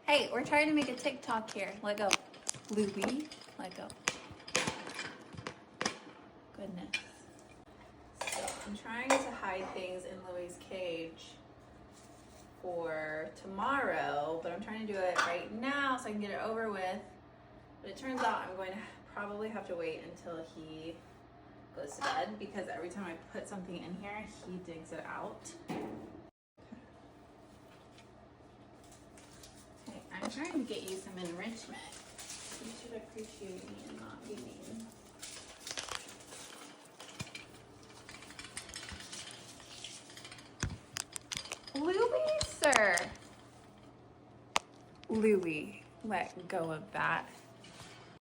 Hey, we're trying to make a TikTok here. Let go. Louie, let go. Goodness. So I'm trying to hide things in Louie's cage for tomorrow, but I'm trying to do it right now so I can get it over with. But it turns out I'm going to probably have to wait until he goes to bed because every time I put something in here, he digs it out. Okay, I'm trying to get you some enrichment. You should appreciate me and not be mean. Louie, sir. Louie, let go of that.